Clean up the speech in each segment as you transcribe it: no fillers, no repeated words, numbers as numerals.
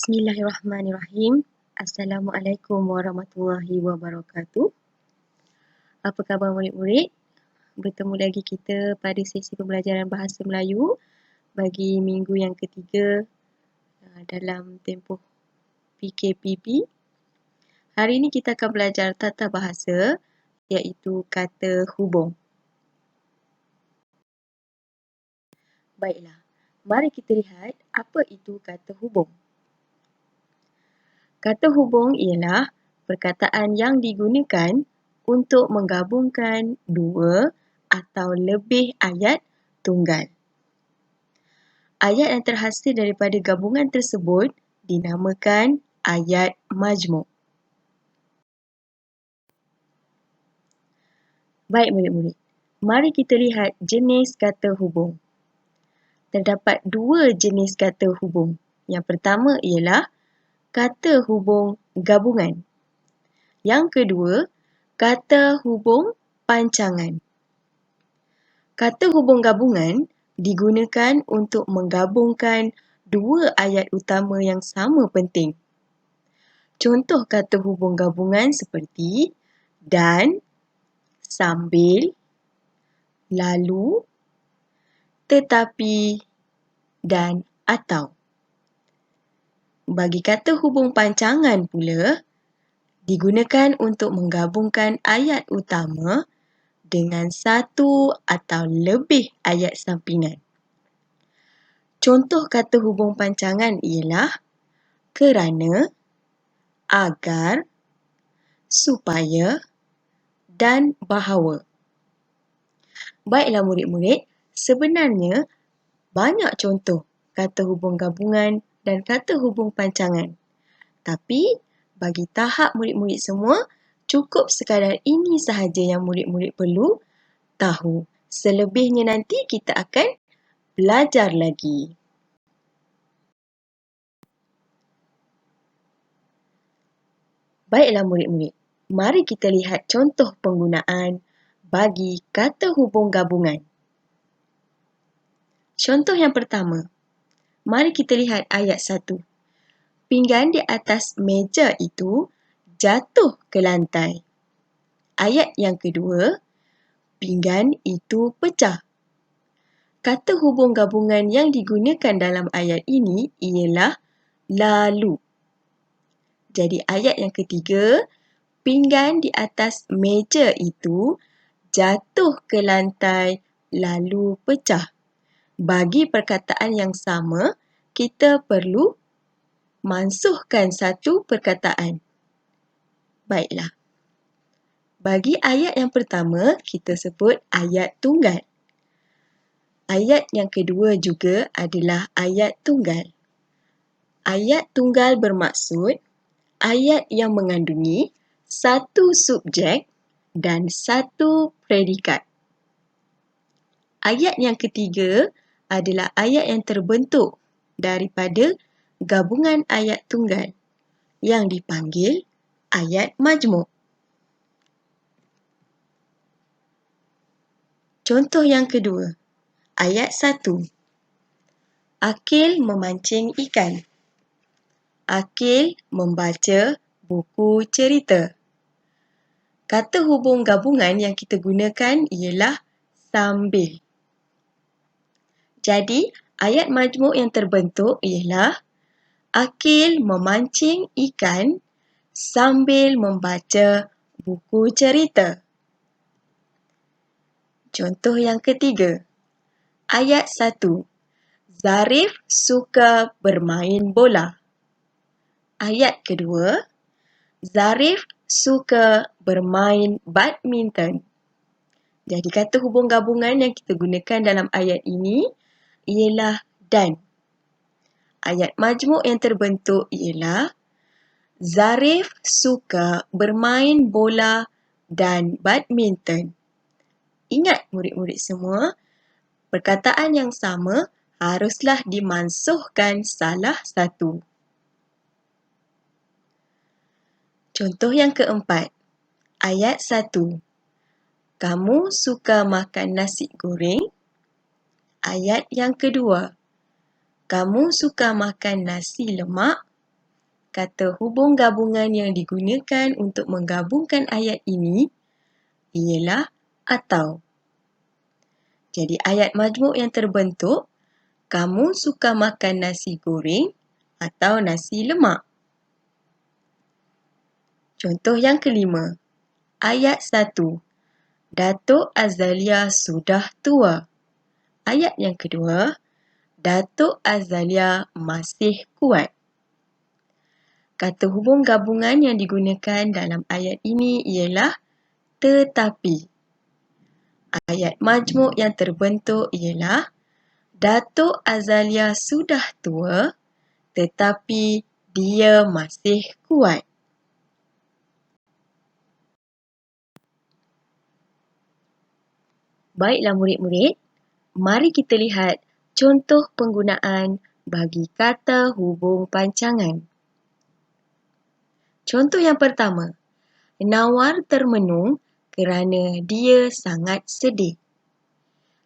Bismillahirrahmanirrahim. Assalamualaikum warahmatullahi wabarakatuh. Apa khabar murid-murid? Bertemu lagi kita pada sesi pembelajaran Bahasa Melayu bagi minggu yang ketiga dalam tempoh PKPP. Hari ini kita akan belajar tata bahasa iaitu kata hubung. Baiklah, mari kita lihat apa itu kata hubung. Kata hubung ialah perkataan yang digunakan untuk menggabungkan dua atau lebih ayat tunggal. Ayat yang terhasil daripada gabungan tersebut dinamakan ayat majmuk. Baik murid-murid, mari kita lihat jenis kata hubung. Terdapat dua jenis kata hubung. Yang pertama ialah kata hubung gabungan. Yang kedua, kata hubung pancangan. Kata hubung gabungan digunakan untuk menggabungkan dua ayat utama yang sama penting. Contoh kata hubung gabungan seperti dan, sambil, lalu, tetapi dan atau. Bagi kata hubung pancangan pula, digunakan untuk menggabungkan ayat utama dengan satu atau lebih ayat sampingan. Contoh kata hubung pancangan ialah kerana, agar, supaya dan bahawa. Baiklah murid-murid, sebenarnya banyak contoh kata hubung gabungan dan kata hubung pancangan. Tapi bagi tahap murid-murid semua, cukup sekadar ini sahaja yang murid-murid perlu tahu. Selebihnya nanti kita akan belajar lagi. Baiklah murid-murid, mari kita lihat contoh penggunaan bagi kata hubung gabungan. Contoh yang pertama, mari kita lihat ayat 1. Pinggan di atas meja itu jatuh ke lantai. Ayat yang kedua, pinggan itu pecah. Kata hubung gabungan yang digunakan dalam ayat ini ialah lalu. Jadi ayat yang ketiga, pinggan di atas meja itu jatuh ke lantai lalu pecah. Bagi perkataan yang sama, kita perlu mansuhkan satu perkataan. Baiklah. Bagi ayat yang pertama, kita sebut ayat tunggal. Ayat yang kedua juga adalah ayat tunggal. Ayat tunggal bermaksud ayat yang mengandungi satu subjek dan satu predikat. Ayat yang ketiga adalah ayat yang terbentuk daripada gabungan ayat tunggal yang dipanggil ayat majmuk. Contoh yang kedua, ayat 1. Akil memancing ikan. Akil membaca buku cerita. Kata hubung gabungan yang kita gunakan ialah sambil. Jadi, ayat majmuk yang terbentuk ialah Akil memancing ikan sambil membaca buku cerita. Contoh yang ketiga, ayat 1. Zarif suka bermain bola. Ayat kedua, Zarif suka bermain badminton. Jadi kata hubung gabungan yang kita gunakan dalam ayat ini ialah dan. Ayat majmuk yang terbentuk ialah Zarif suka bermain bola dan badminton. Ingat murid-murid semua, perkataan yang sama haruslah dimansuhkan salah satu. Contoh yang keempat, ayat 1. Kamu suka makan nasi goreng? Ayat yang kedua, kamu suka makan nasi lemak? kata hubung gabungan yang digunakan untuk menggabungkan ayat ini ialah atau. Jadi ayat majmuk yang terbentuk, kamu suka makan nasi goreng atau nasi lemak. Contoh yang kelima, ayat 1. Datuk Azalia sudah tua. Ayat yang kedua, Datuk Azalia masih kuat. Kata hubung gabungan yang digunakan dalam ayat ini ialah tetapi. Ayat majmuk yang terbentuk ialah Datuk Azalia sudah tua tetapi dia masih kuat. Baiklah murid-murid, mari kita lihat contoh penggunaan bagi kata hubung pancangan. Contoh yang pertama, Nawar termenung kerana dia sangat sedih.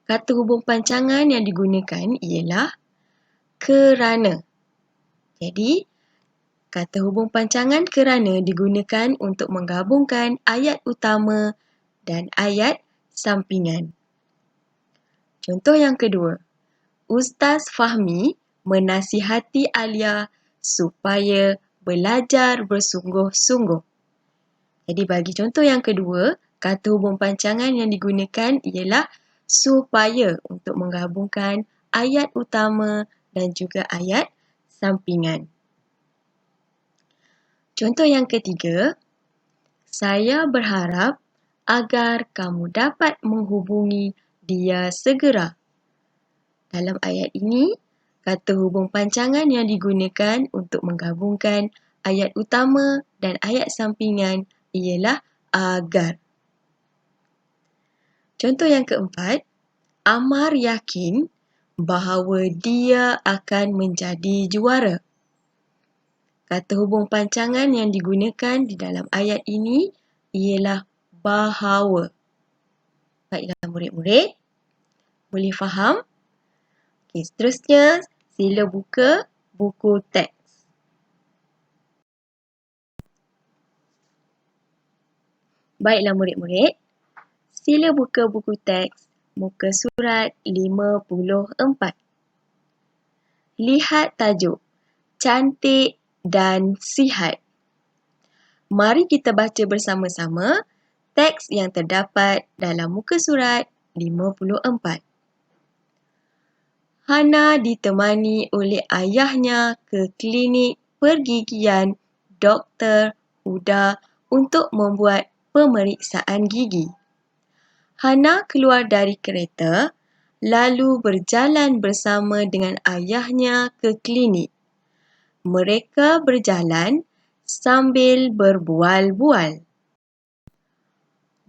Kata hubung pancangan yang digunakan ialah kerana. Jadi, kata hubung pancangan kerana digunakan untuk menggabungkan ayat utama dan ayat sampingan. Contoh yang kedua, Ustaz Fahmi menasihati Alia supaya belajar bersungguh-sungguh. Jadi bagi contoh yang kedua, kata hubung pancangan yang digunakan ialah supaya untuk menggabungkan ayat utama dan juga ayat sampingan. Contoh yang ketiga, saya berharap agar kamu dapat menghubungi dia segera. Dalam ayat ini, kata hubung pancangan yang digunakan untuk menggabungkan ayat utama dan ayat sampingan ialah agar. Contoh yang keempat, Ammar yakin bahawa dia akan menjadi juara. Kata hubung pancangan yang digunakan di dalam ayat ini ialah bahawa. Baiklah murid-murid, boleh faham? Okey, seterusnya sila buka buku teks. Baiklah murid-murid, sila buka buku teks muka surat 54. Lihat tajuk, cantik dan sihat. Mari kita baca bersama-sama teks yang terdapat dalam muka surat 54. Hana ditemani oleh ayahnya ke klinik pergigian Dr. Huda untuk membuat pemeriksaan gigi. Hana keluar dari kereta lalu berjalan bersama dengan ayahnya ke klinik. Mereka berjalan sambil berbual-bual.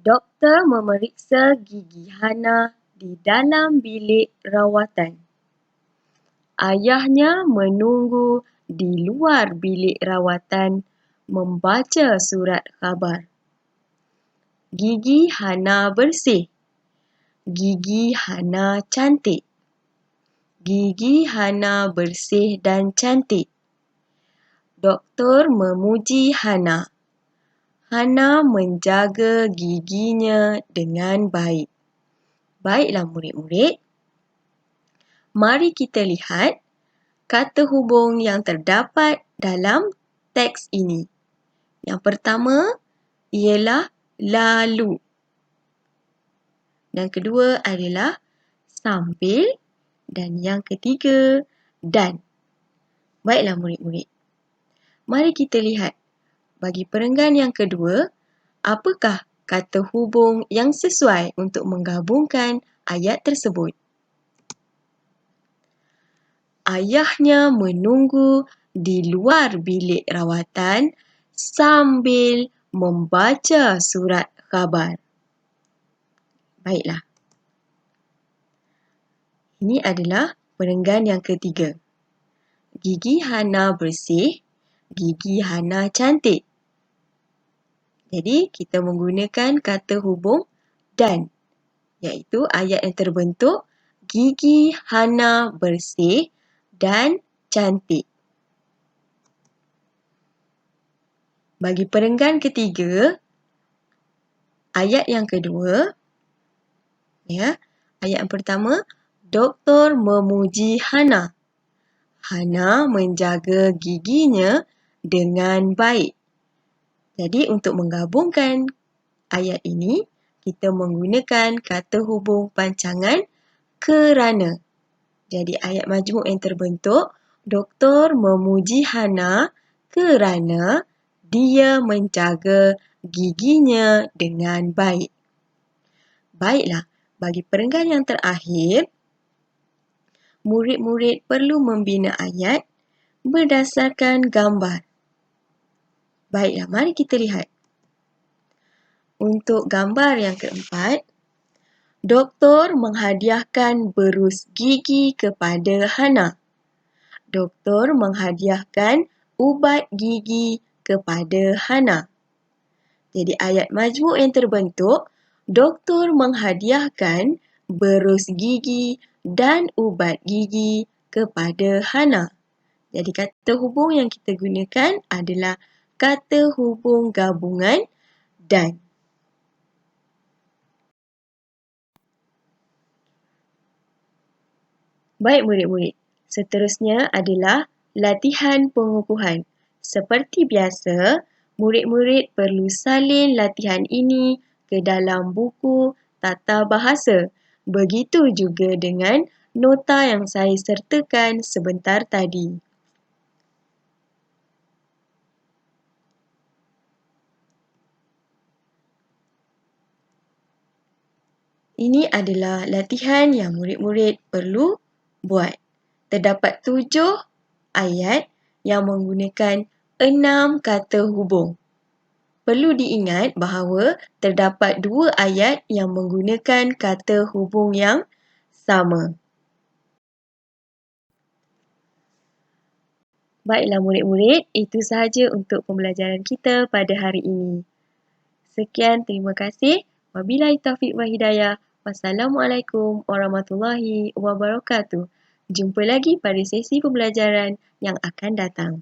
Doktor memeriksa gigi Hana di dalam bilik rawatan. Ayahnya menunggu di luar bilik rawatan membaca surat khabar. Gigi Hana bersih. Gigi Hana cantik. Gigi Hana bersih dan cantik. Doktor memuji Hana. Hana menjaga giginya dengan baik. Baiklah murid-murid, mari kita lihat kata hubung yang terdapat dalam teks ini. Yang pertama ialah lalu. Yang kedua adalah sambil dan yang ketiga dan. Baiklah murid-murid, mari kita lihat bagi perenggan yang kedua, apakah kata hubung yang sesuai untuk menggabungkan ayat tersebut? Ayahnya menunggu di luar bilik rawatan sambil membaca surat khabar. Baiklah. Ini adalah perenggan yang ketiga. Gigi Hana bersih, gigi Hana cantik. Jadi, kita menggunakan kata hubung dan, iaitu ayat yang terbentuk gigi Hana bersih dan cantik. Bagi perenggan ketiga, ayat yang kedua, ya. Ayat yang pertama, Doktor memuji Hana. Hana menjaga giginya dengan baik. Jadi untuk menggabungkan ayat ini, kita menggunakan kata hubung pancangan kerana. Jadi ayat majmuk yang terbentuk, Doktor memuji Hana kerana dia menjaga giginya dengan baik. Baiklah, bagi perenggan yang terakhir, murid-murid perlu membina ayat berdasarkan gambar. Baiklah, mari kita lihat. Untuk gambar yang keempat, Doktor menghadiahkan berus gigi kepada Hana. Doktor menghadiahkan ubat gigi kepada Hana. Jadi ayat majmuk yang terbentuk, Doktor menghadiahkan berus gigi dan ubat gigi kepada Hana. Jadi kata hubung yang kita gunakan adalah kata hubung gabungan dan. Baik murid-murid, seterusnya adalah latihan pengukuhan. Seperti biasa, murid-murid perlu salin latihan ini ke dalam buku tata bahasa. Begitu juga dengan nota yang saya sertakan sebentar tadi. Ini adalah latihan yang murid-murid perlu buat. Terdapat 7 ayat yang menggunakan 6 kata hubung. Perlu diingat bahawa terdapat 2 ayat yang menggunakan kata hubung yang sama. Baiklah murid-murid, itu sahaja untuk pembelajaran kita pada hari ini. Sekian, terima kasih. Wabillahi taufiq wal hidayah. Wassalamualaikum warahmatullahi wabarakatuh. Jumpa lagi pada sesi pembelajaran yang akan datang.